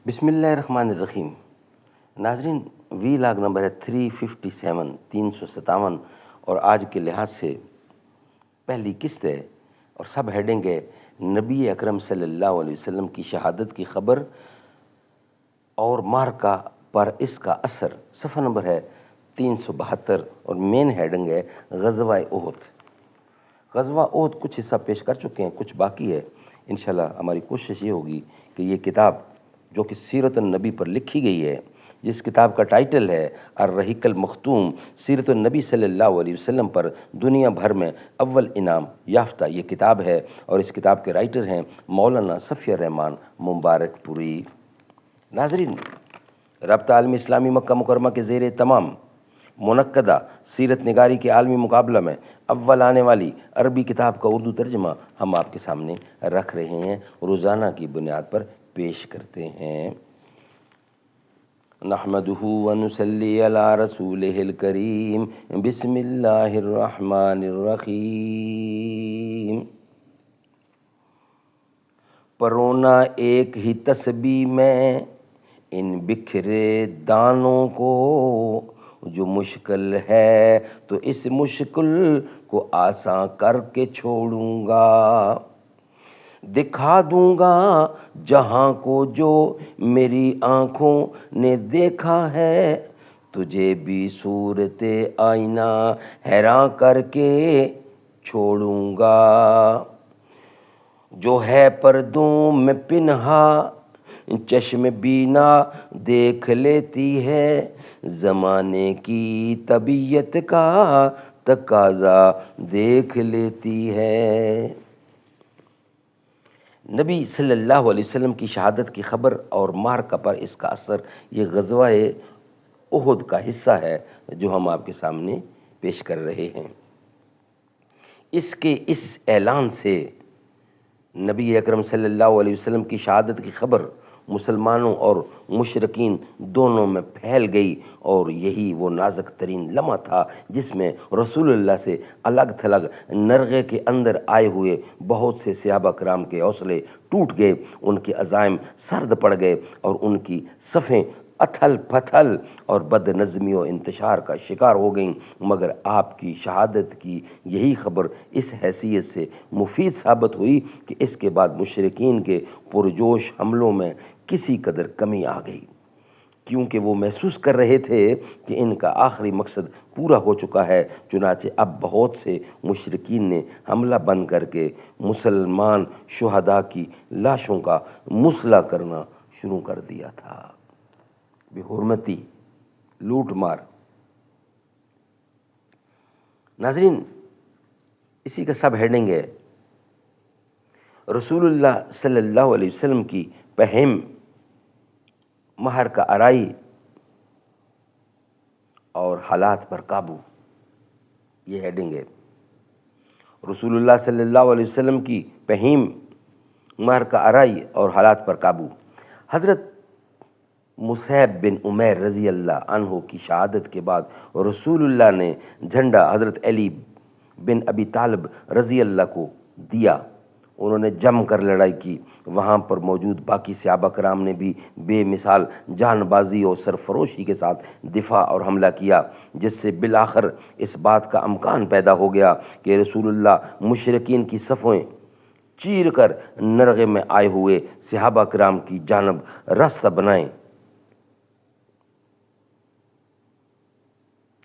بسم اللہ الرحمن الرحیم۔ ناظرین، وی لاگ نمبر ہے 357 357 اور آج کے لحاظ سے پہلی قسط ہے اور سب ہیڈنگ ہے نبی اکرم صلی اللہ علیہ وسلم کی شہادت کی خبر اور مارکا پر اس کا اثر۔ صفحہ نمبر ہے 372 اور مین ہیڈنگ ہے غزوہ احد۔ غزوہ احد کچھ حصہ پیش کر چکے ہیں، کچھ باقی ہے۔ انشاءاللہ ہماری کوشش یہ ہوگی کہ یہ کتاب جو کہ سیرت النبی پر لکھی گئی ہے، جس کتاب کا ٹائٹل ہے الرحیق المختوم، سیرت النبی صلی اللہ علیہ وسلم پر دنیا بھر میں اول انعام یافتہ یہ کتاب ہے، اور اس کتاب کے رائٹر ہیں مولانا صفی الرحمان مبارک پوری۔ ناظرین، رابطہ عالمی اسلامی مکہ مکرمہ کے زیر تمام منعقدہ سیرت نگاری کے عالمی مقابلہ میں اول آنے والی عربی کتاب کا اردو ترجمہ ہم آپ کے سامنے رکھ رہے ہیں، روزانہ کی بنیاد پر پیش کرتے ہیں۔ نحمدہ ونصلی علی رسولہ الکریم، بسم اللہ الرحمن الرحیم۔ پرونا ایک ہی تسبیح میں ان بکھرے دانوں کو، جو مشکل ہے تو اس مشکل کو آسان کر کے چھوڑوں گا، دکھا دوں گا جہاں کو جو میری آنکھوں نے دیکھا ہے، تجھے بھی صورت آئینہ حیران کر کے چھوڑوں گا، جو ہے پردوں میں پنہا چشم بینا دیکھ لیتی ہے، زمانے کی طبیعت کا تقاضا دیکھ لیتی ہے۔ نبی صلی اللہ علیہ وسلم کی شہادت کی خبر اور مارکا پر اس کا اثر، یہ غزوہ احد کا حصہ ہے جو ہم آپ کے سامنے پیش کر رہے ہیں۔ اس کے اس اعلان سے نبی اکرم صلی اللہ علیہ وسلم کی شہادت کی خبر مسلمانوں اور مشرکین دونوں میں پھیل گئی، اور یہی وہ نازک ترین لمحہ تھا جس میں رسول اللہ سے الگ تھلگ نرغے کے اندر آئے ہوئے بہت سے صحابہ کرام کے حوصلے ٹوٹ گئے، ان کے عزائم سرد پڑ گئے، اور ان کی صفیں اتھل پتھل اور بد نظمی و انتشار کا شکار ہو گئیں۔ مگر آپ کی شہادت کی یہی خبر اس حیثیت سے مفید ثابت ہوئی کہ اس کے بعد مشرکین کے پرجوش حملوں میں کسی قدر کمی آ گئی، کیونکہ وہ محسوس کر رہے تھے کہ ان کا آخری مقصد پورا ہو چکا ہے۔ چنانچہ اب بہت سے مشرکین نے حملہ بند کر کے مسلمان شہداء کی لاشوں کا مسئلہ کرنا شروع کر دیا تھا۔ بے حرمتی، لوٹ مار۔ ناظرین، اسی کا سب ہیڈنگ ہے رسول اللہ صلی اللہ علیہ وسلم کی پہم مہر کا آرائی اور حالات پر قابو، یہ ہیڈنگ ہے۔ رسول اللہ صلی اللہ علیہ وسلم کی پہیم مہر کا آرائی اور حالات پر قابو۔ حضرت مصعب بن عمیر رضی اللہ عنہ کی شہادت کے بعد رسول اللہ نے جھنڈا حضرت علی بن ابی طالب رضی اللہ کو دیا، انہوں نے جم کر لڑائی کی۔ وہاں پر موجود باقی صحابہ کرام نے بھی بے مثال جان بازی اور سرفروشی کے ساتھ دفاع اور حملہ کیا، جس سے بالآخر اس بات کا امکان پیدا ہو گیا کہ رسول اللہ مشرکین کی صفیں چیر کر نرغے میں آئے ہوئے صحابہ کرام کی جانب راستہ بنائیں۔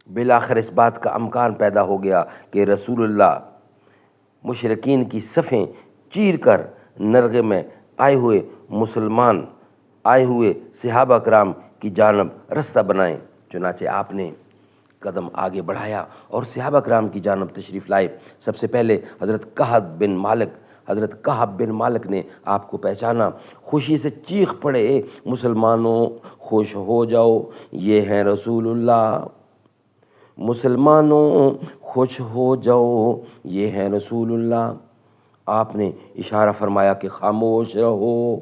بالآخر اس بات کا امکان پیدا ہو گیا کہ رسول اللہ مشرکین کی صفیں چیر کر نرغے میں آئے ہوئے صحابہ کرام کی جانب رستہ بنائیں۔ چنانچہ آپ نے قدم آگے بڑھایا اور صحابہ کرام کی جانب تشریف لائے۔ سب سے پہلے حضرت کعب بن مالک نے آپ کو پہچانا، خوشی سے چیخ پڑے، مسلمانوں خوش ہو جاؤ، یہ ہیں رسول اللہ، مسلمانوں خوش ہو جاؤ، یہ ہیں رسول اللہ۔ آپ نے اشارہ فرمایا کہ خاموش رہو،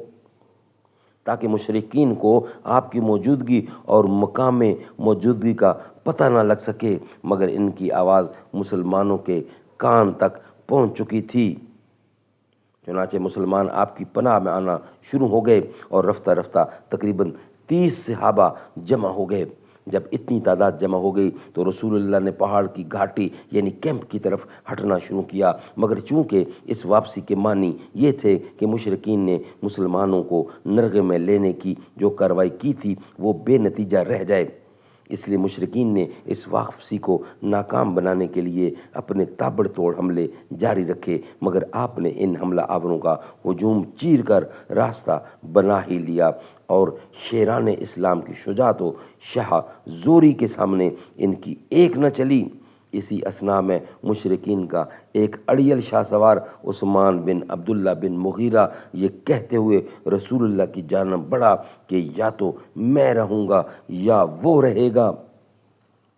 تاکہ مشرکین کو آپ کی موجودگی اور مقام موجودگی کا پتہ نہ لگ سکے، مگر ان کی آواز مسلمانوں کے کان تک پہنچ چکی تھی۔ چنانچہ مسلمان آپ کی پناہ میں آنا شروع ہو گئے اور رفتہ رفتہ تقریباً 30 صحابہ جمع ہو گئے۔ جب اتنی تعداد جمع ہو گئی تو رسول اللہ نے پہاڑ کی گھاٹی یعنی کیمپ کی طرف ہٹنا شروع کیا، مگر چونکہ اس واپسی کے معنی یہ تھے کہ مشرکین نے مسلمانوں کو نرغے میں لینے کی جو کارروائی کی تھی وہ بے نتیجہ رہ جائے، اس لیے مشرکین نے اس واپسی کو ناکام بنانے کے لیے اپنے تابڑ توڑ حملے جاری رکھے، مگر آپ نے ان حملہ آوروں کا ہجوم چیر کر راستہ بنا ہی لیا اور شیران اسلام کی شجاعت و شاہ زوری کے سامنے ان کی ایک نہ چلی۔ اسی اثناء میں مشرکین کا ایک اڑیل شاہ سوار عثمان بن عبداللہ بن مغیرہ یہ کہتے ہوئے رسول اللہ کی جانب بڑھا کہ یا تو میں رہوں گا یا وہ رہے گا۔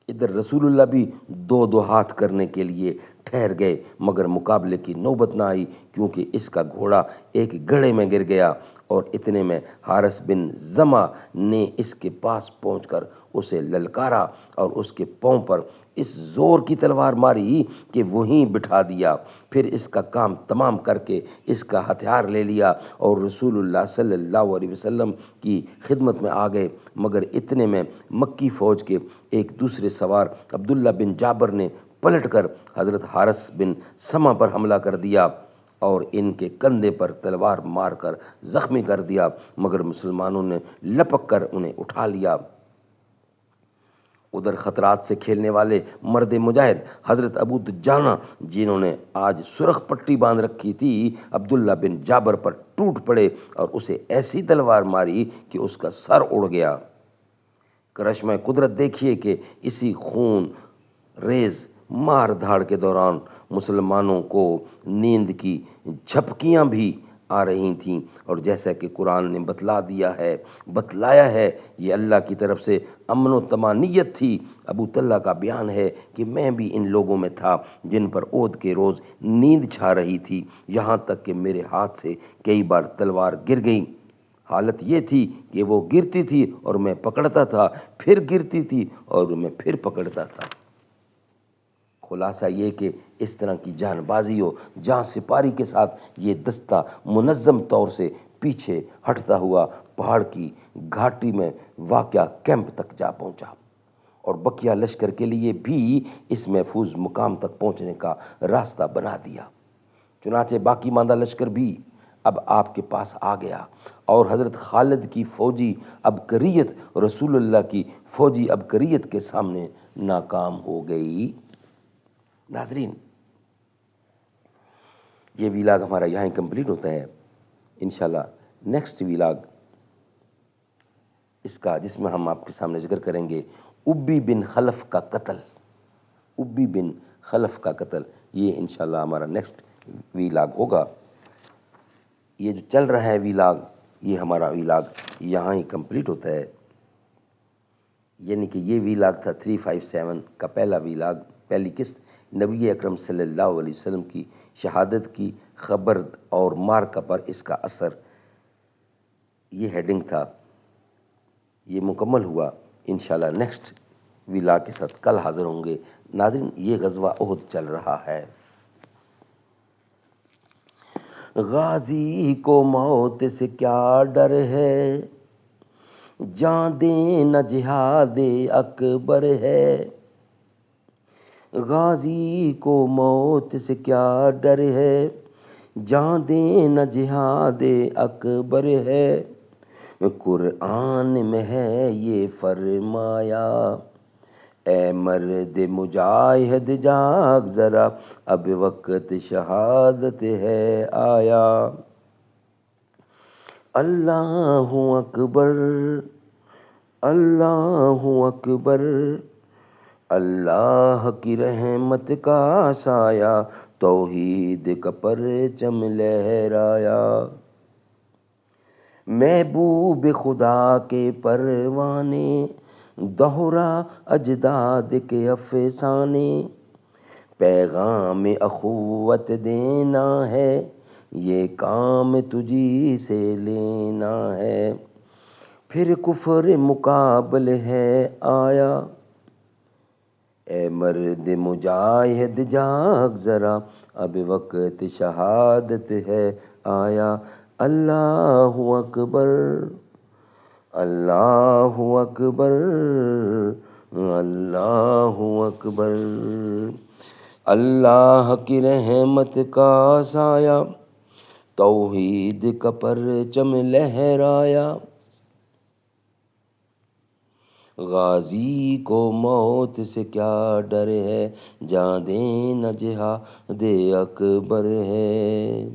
ادھر رسول اللہ بھی دو دو ہاتھ کرنے کے لیے ٹھہر گئے، مگر مقابلے کی نوبت نہ آئی کیونکہ اس کا گھوڑا ایک گڑھے میں گر گیا، اور اتنے میں حارث بن زمع نے اس کے پاس پہنچ کر اسے للکارا اور اس کے پاؤں پر اس زور کی تلوار ماری کہ وہیں بٹھا دیا، پھر اس کا کام تمام کر کے اس کا ہتھیار لے لیا اور رسول اللہ صلی اللہ علیہ وسلم کی خدمت میں آ گئے، مگر اتنے میں مکی فوج کے ایک دوسرے سوار عبداللہ بن جابر نے پلٹ کر حضرت حارث بن سمع پر حملہ کر دیا اور ان کے کندھے پر تلوار مار کر زخمی کر دیا، مگر مسلمانوں نے لپک کر انہیں اٹھا لیا۔ ادھر خطرات سے کھیلنے والے مرد مجاہد حضرت ابو دجانہ جنہوں نے آج سرخ پٹی باندھ رکھی تھی عبداللہ بن جابر پر ٹوٹ پڑے اور اسے ایسی تلوار ماری کہ اس کا سر اڑ گیا۔ کرشمہ قدرت دیکھیے کہ اسی خون ریز مار دھاڑ کے دوران مسلمانوں کو نیند کی جھپکیاں بھی آ رہی تھیں، اور جیسا کہ قرآن نے بتلایا ہے یہ اللہ کی طرف سے امن و طمانینت تھی۔ ابو طلحہ کا بیان ہے کہ میں بھی ان لوگوں میں تھا جن پر احد کے روز نیند چھا رہی تھی، یہاں تک کہ میرے ہاتھ سے کئی بار تلوار گر گئی۔ حالت یہ تھی کہ وہ گرتی تھی اور میں پکڑتا تھا، پھر گرتی تھی اور میں پھر پکڑتا تھا۔ خلاصہ یہ کہ اس طرح کی جان بازی و جاں سپاری کے ساتھ یہ دستہ منظم طور سے پیچھے ہٹتا ہوا پہاڑ کی گھاٹی میں واقع کیمپ تک جا پہنچا، اور بقیہ لشکر کے لیے بھی اس محفوظ مقام تک پہنچنے کا راستہ بنا دیا۔ چنانچہ باقی ماندہ لشکر بھی اب آپ کے پاس آ گیا، اور حضرت خالد کی فوجی عبقریت رسول اللہ کی فوجی عبقریت کے سامنے ناکام ہو گئی۔ ناظرین، یہ ویلاگ ہمارا یہاں کمپلیٹ ہوتا ہے۔ انشاءاللہ نیکسٹ ویلاگ اس کا جس میں ہم آپ کے سامنے ذکر کریں گے ابی بن خلف کا قتل۔ ابی بن خلف کا قتل یہ انشاءاللہ ہمارا نیکسٹ ویلاگ ہوگا۔ یہ جو چل رہا ہے ویلاگ، یہ ہمارا ویلاگ یہاں ہی کمپلیٹ ہوتا ہے، یعنی کہ یہ ویلاگ تھا 357 کا پہلا ویلاگ، پہلی قسط نبی اکرم صلی اللہ علیہ وسلم کی شہادت کی خبر اور مارکہ پر اس کا اثر، یہ ہیڈنگ تھا۔ یہ مکمل ہوا۔ انشاءاللہ نیکسٹ ویلاگ کے ساتھ کل حاضر ہوں گے۔ ناظرین، یہ غزوہ احد چل رہا ہے۔ غازی کو موت سے کیا ڈر ہے، جان دینا جہاد اکبر ہے۔ غازی کو موت سے کیا ڈر ہے، جان دینا جہاد اکبر ہے۔ قرآن میں ہے یہ فرمایا، اے مرد مجاہد جاگ ذرا، اب وقت شہادت ہے آیا۔ اللہ اکبر، اللہ اکبر، اللہ کی رحمت کا سایہ، توحید کا پرچم لہرایا۔ محبوب خدا کے پروانے، دوہرا اجداد کے افسانے، پیغام اخوت دینا ہے، یہ کام تجھی سے لینا ہے۔ پھر کفر مقابل ہے آیا، اے مرد مجاہد جاگ ذرا، اب وقت شہادت ہے آیا، اللہ اکبر، اللہ اکبر، اللہ اکبر۔ اللہ کی رحمت کا سایہ، توحید کا پرچم لہرایا، غازی کو موت سے کیا ڈر ہے، جاں دے نہ جہاد اکبر ہے۔